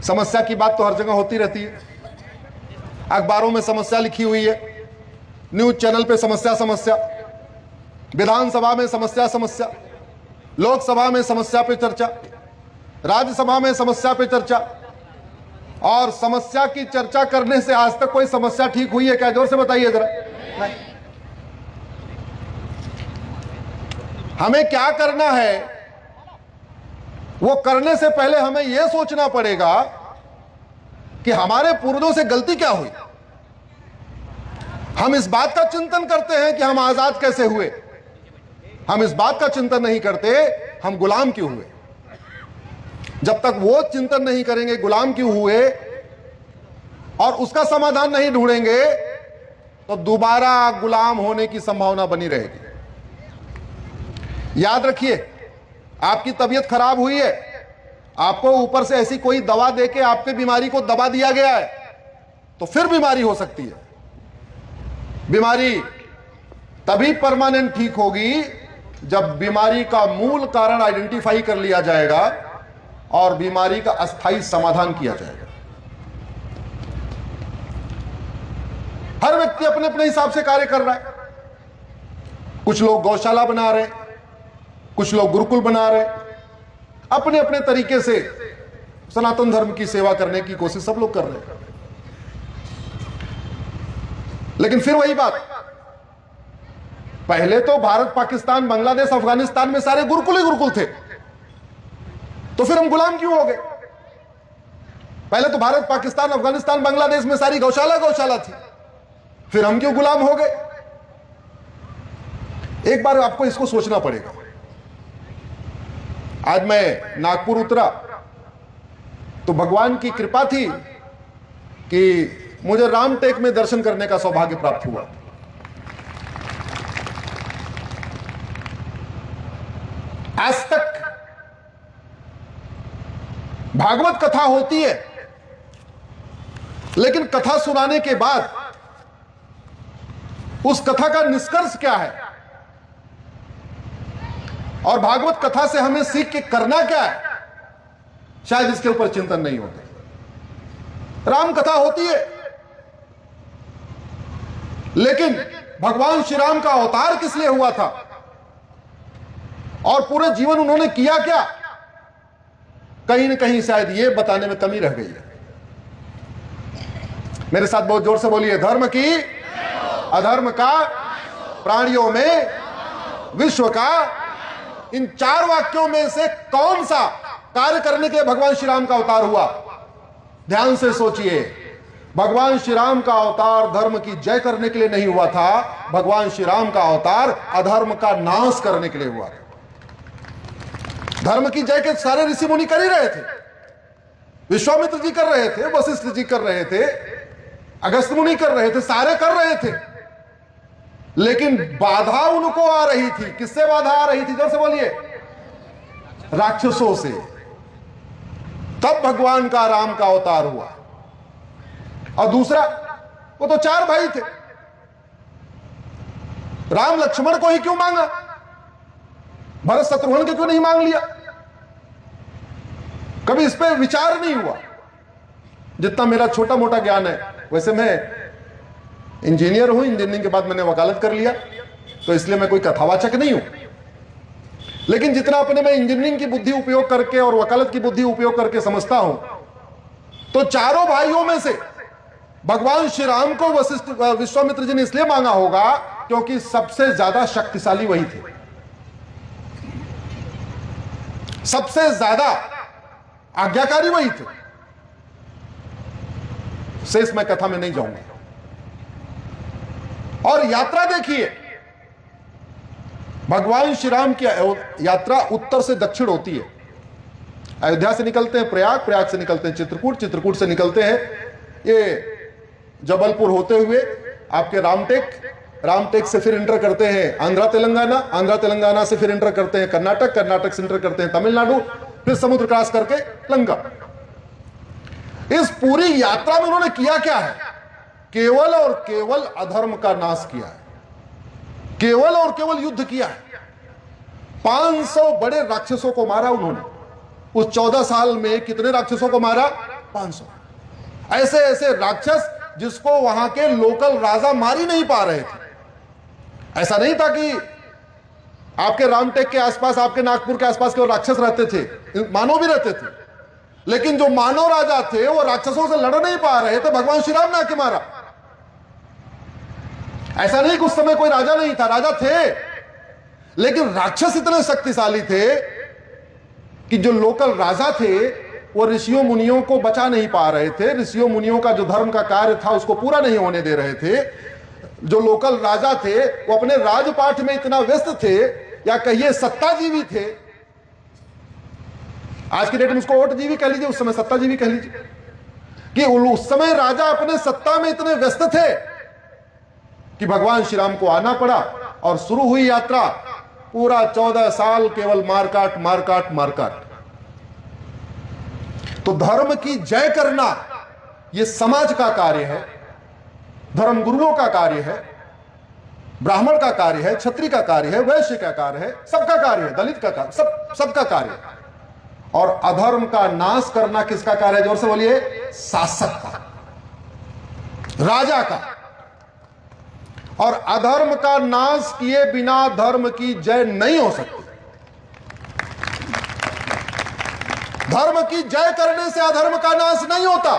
समस्या की बात तो हर जगह होती रहती है, अखबारों में समस्या लिखी हुई है, न्यूज चैनल पे समस्या समस्या, विधानसभा में समस्या समस्या, लोकसभा में समस्या पे चर्चा, राज्यसभा में समस्या पे चर्चा। और समस्या की चर्चा करने से आज तक कोई समस्या ठीक हुई है क्या? जोर से बताइए जरा। नहीं। हमें क्या करना है, वो करने से पहले हमें यह सोचना पड़ेगा कि हमारे पूर्वजों से गलती क्या हुई। हम इस बात का चिंतन करते हैं कि हम आजाद कैसे हुए, हम इस बात का चिंतन नहीं करते हम गुलाम क्यों हुए। जब तक वो चिंतन नहीं करेंगे गुलाम क्यों हुए और उसका समाधान नहीं ढूंढेंगे, तो दोबारा गुलाम होने की संभावना बनी रहेगी। याद रखिए, आपकी तबीयत खराब हुई है, आपको ऊपर से ऐसी कोई दवा देके आपके बीमारी को दबा दिया गया है, तो फिर बीमारी हो सकती है। बीमारी तभी परमानेंट ठीक होगी जब बीमारी का मूल कारण आइडेंटिफाई कर लिया जाएगा और बीमारी का अस्थायी समाधान किया जाएगा। हर व्यक्ति अपने अपने हिसाब से कार्य कर रहा है। कुछ लोग गौशाला बना रहे, कुछ लोग गुरुकुल बना रहे, अपने अपने तरीके से सनातन धर्म की सेवा करने की कोशिश सब लोग कर रहे हैं। लेकिन फिर वही बात, पहले तो भारत, पाकिस्तान, बांग्लादेश, अफगानिस्तान में सारे गुरुकुल ही गुरुकुल थे, तो फिर हम गुलाम क्यों हो गए? पहले तो भारत, पाकिस्तान, अफगानिस्तान, बांग्लादेश में सारी गौशाला गौशाला थी, फिर हम क्यों गुलाम हो गए? एक बार आपको इसको सोचना पड़ेगा। आज मैं नागपुर उतरा तो भगवान की कृपा थी कि मुझे रामटेक में दर्शन करने का सौभाग्य प्राप्त हुआ। आज तक भागवत कथा होती है, लेकिन कथा सुनाने के बाद उस कथा का निष्कर्ष क्या है और भागवत कथा से हमें सीख के करना क्या है, शायद इसके ऊपर चिंतन नहीं होता। राम कथा होती है, लेकिन भगवान श्री राम का अवतार किस लिए हुआ था और पूरे जीवन उन्होंने किया क्या, कहीं ना कहीं शायद ये बताने में कमी रह गई है। मेरे साथ बहुत जोर से बोलिए, धर्म की अधर्म का, प्राणियों में विश्व का। इन चार वाक्यों में से कौन सा कार्य करने के लिए भगवान श्री राम का अवतार हुआ? ध्यान से सोचिए, भगवान श्री राम का अवतार धर्म की जय करने के लिए नहीं हुआ था, भगवान श्री राम का अवतार अधर्म का नाश करने के लिए हुआ था। धर्म की जय के सारे ऋषि मुनि कर ही रहे थे, विश्वामित्र जी कर रहे थे, वशिष्ठ जी कर रहे थे, अगस्त्य मुनि कर रहे थे, सारे कर रहे थे, लेकिन बाधा उनको आ रही थी। किससे बाधा आ रही थी? जोर से बोलिए। राक्षसों से। तब भगवान का राम का अवतार हुआ। और दूसरा, वो तो चार भाई थे, राम लक्ष्मण को ही क्यों मांगा? भरत शत्रुघ्न के क्यों नहीं मांग लिया? कभी इस पे विचार नहीं हुआ। जितना मेरा छोटा मोटा ज्ञान है, वैसे मैं इंजीनियर हूं, इंजीनियरिंग के बाद मैंने वकालत कर लिया, तो इसलिए मैं कोई कथावाचक नहीं हूं, लेकिन जितना अपने मैं इंजीनियरिंग की बुद्धि उपयोग करके और वकालत की बुद्धि उपयोग करके समझता हूं, तो चारों भाइयों में से भगवान श्री राम को वशिष्ठ विश्वामित्र जी ने इसलिए मांगा होगा क्योंकि सबसे ज्यादा शक्तिशाली वही थे, सबसे ज्यादा आज्ञाकारी वही थे। शेष मैं कथा में नहीं जाऊंगा। और यात्रा देखिए, भगवान श्री राम की यात्रा उत्तर से दक्षिण होती है। अयोध्या से निकलते हैं प्रयाग, प्रयाग से निकलते हैं चित्रकूट, चित्रकूट से निकलते हैं ये जबलपुर होते हुए आपके रामटेक, रामटेक से फिर इंटर करते हैं आंध्रा तेलंगाना, आंध्रा तेलंगाना से फिर इंटर करते हैं कर्नाटक, कर्नाटक से इंटर करते हैं तमिलनाडु, फिर समुद्र क्रॉस करके लंका। इस पूरी यात्रा में उन्होंने किया क्या है? केवल और केवल अधर्म का नाश किया है, केवल और केवल युद्ध किया है। 500 बड़े राक्षसों को मारा उन्होंने। उस 14 साल में कितने राक्षसों को मारा? 500। ऐसे ऐसे राक्षस जिसको वहां के लोकल राजा मार ही नहीं पा रहे थे। ऐसा नहीं था कि आपके रामटेक के आसपास, आपके नागपुर के आसपास केवल राक्षस रहते थे, मानव भी रहते थे, लेकिन जो मानव राजा थे वो राक्षसों से लड़ नहीं पा रहे थे, भगवान श्री राम ने आके मारा। ऐसा नहीं कि उस समय कोई राजा नहीं था, राजा थे, लेकिन राक्षस इतने शक्तिशाली थे कि जो लोकल राजा थे वो ऋषियों मुनियों को बचा नहीं पा रहे थे। ऋषियों मुनियों का जो धर्म का कार्य था उसको पूरा नहीं होने दे रहे थे। जो लोकल राजा थे वो अपने राजपाट में इतना व्यस्त थे, या कहिए सत्ताजीवी थे। आज की डेट में उसको ओटजीवी कह लीजिए, उस समय सत्ताजीवी कह लीजिए, कि उस समय राजा अपने सत्ता में इतने व्यस्त थे कि भगवान श्री राम को आना पड़ा और शुरू हुई यात्रा। पूरा 14 साल केवल मारकाट मारकाट मारकाट। तो धर्म की जय करना यह समाज का कार्य है, धर्म गुरुओं का कार्य है, ब्राह्मण का कार्य है, क्षत्रिय का कार्य है, वैश्य का कार्य है, सबका कार्य है, दलित का कार्य, सबका कार्य है। और अधर्म का नाश करना किसका कार्य है? जोर से बोलिए। शासक का, राजा का। और अधर्म का नाश किए बिना धर्म की जय नहीं हो सकती। धर्म की जय करने से अधर्म का नाश नहीं होता।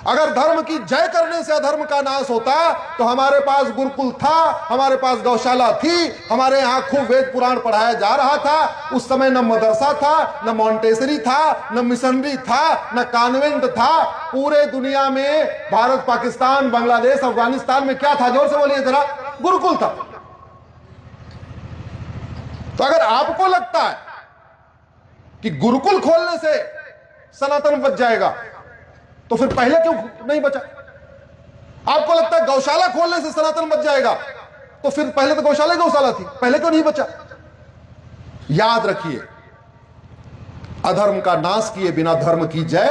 अगर धर्म की जय करने से अधर्म का नाश होता तो हमारे पास गुरुकुल था, हमारे पास गौशाला थी, हमारे यहां खूब वेद पुराण पढ़ाया जा रहा था। उस समय न मदरसा था, न मॉन्टेसरी था, न मिशनरी था, न कॉन्वेंट था। पूरे दुनिया में भारत, पाकिस्तान, बांग्लादेश, अफगानिस्तान में क्या था? जोर से बोलिए जरा। गुरुकुल था। तो अगर आपको लगता है कि गुरुकुल खोलने से सनातन बच जाएगा तो फिर पहले क्यों नहीं बचा? आपको लगता है गौशाला खोलने से सनातन बच जाएगा तो फिर पहले तो गौशाला थी, पहले क्यों नहीं बचा? याद रखिए, अधर्म का नाश किए बिना धर्म की जय,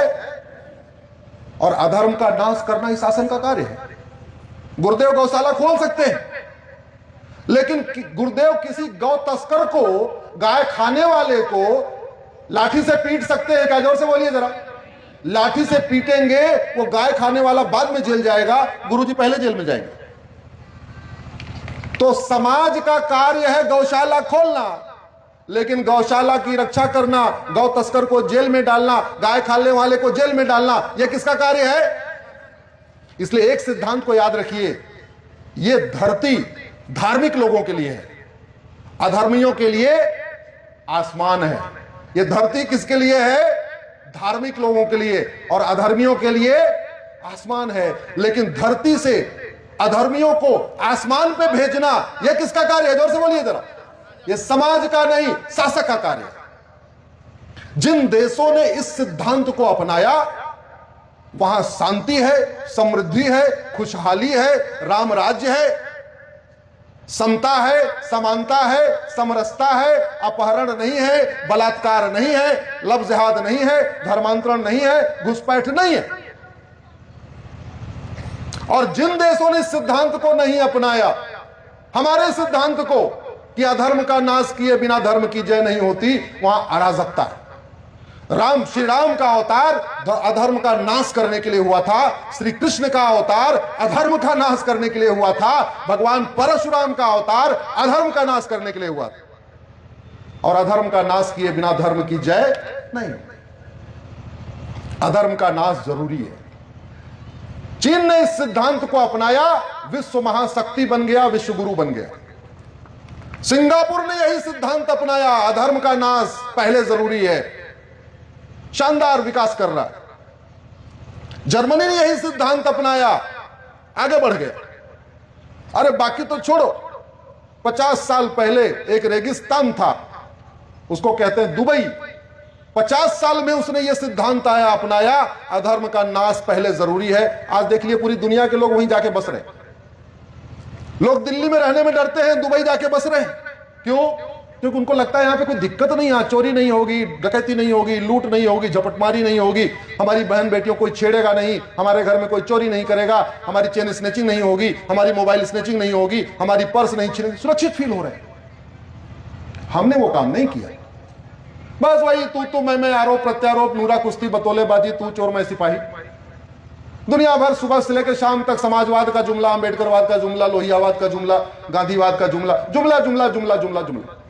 और अधर्म का नाश करना ही शासन का कार्य है। गुरुदेव गौशाला खोल सकते हैं, लेकिन गुरुदेव किसी गौ तस्कर को, गाय खाने वाले को लाठी से पीट सकते हैं क्या? जोर से बोलिए जरा। लाठी से पीटेंगे, वो गाय खाने वाला बाद में जेल जाएगा, गुरुजी पहले जेल में जाएंगे। तो समाज का कार्य है गौशाला खोलना, लेकिन गौशाला की रक्षा करना, गौ तस्कर को जेल में डालना, गाय खाने वाले को जेल में डालना, यह किसका कार्य है? इसलिए एक सिद्धांत को याद रखिए, यह धरती धार्मिक लोगों के लिए है, अधर्मियों के लिए आसमान है। यह धरती किसके लिए है? धार्मिक लोगों के लिए, और अधर्मियों के लिए आसमान है। लेकिन धरती से अधर्मियों को आसमान पे भेजना यह किसका कार्य है? जोर से बोलिए जरा। यह समाज का नहीं, शासक का कार्य है। जिन देशों ने इस सिद्धांत को अपनाया वहां शांति है, समृद्धि है, खुशहाली है, राम राज्य है, समता है, समानता है, समरसता है, अपहरण नहीं है, बलात्कार नहीं है, लव जिहाद नहीं है, धर्मांतरण नहीं है, घुसपैठ नहीं है। और जिन देशों ने इस सिद्धांत को नहीं अपनाया, हमारे सिद्धांत को कि अधर्म का नाश किए बिना धर्म की जय नहीं होती, वहां अराजकता है। श्री राम का अवतार अधर्म का नाश करने के लिए हुआ था, श्री कृष्ण का अवतार अधर्म का नाश करने के लिए हुआ था, भगवान परशुराम का अवतार अधर्म का नाश करने के लिए हुआ था। और अधर्म का नाश किए बिना धर्म की जय नहीं। अधर्म का नाश जरूरी है। चीन ने इस सिद्धांत को अपनाया, विश्व महाशक्ति बन गया, विश्व गुरु बन गया। सिंगापुर ने यही सिद्धांत अपनाया, अधर्म का नाश पहले जरूरी है, शानदार विकास कर रहा है। जर्मनी ने यही सिद्धांत अपनाया, आगे बढ़ गया। अरे बाकी तो छोड़ो, 50 साल पहले एक रेगिस्तान था, उसको कहते हैं दुबई। 50 साल में उसने यह सिद्धांत अपनाया, अधर्म का नाश पहले जरूरी है। आज देख लिए पूरी दुनिया के लोग वहीं जाके बस रहे। लोग दिल्ली में रहने में डरते हैं, दुबई जाके बस रहे। क्यों? क्योंकि उनको लगता है यहां पे कोई दिक्कत नहीं है, चोरी नहीं होगी, डकैती नहीं होगी, लूट नहीं होगी, झपटमारी नहीं होगी, हमारी बहन बेटियों कोई छेड़ेगा नहीं, हमारे घर में कोई चोरी नहीं करेगा, हमारी चेन स्नैचिंग नहीं होगी, हमारी मोबाइल स्नैचिंग नहीं होगी, हमारी पर्स नहीं छीनेगी, सुरक्षित फील हो रहे हैं। हमने वो काम नहीं किया। बस वही तू मैं आरोप प्रत्यारोप, नूरा कुश्ती, बतौलेबाजी, तू चोर मैं सिपाही। दुनिया भर सुबह से लेकर शाम तक समाजवाद का जुमला, अंबेडकरवाद का जुमला, लोहियावाद का जुमला, गांधीवाद का जुमला, जुमला जुमला जुमला जुमला जुमला।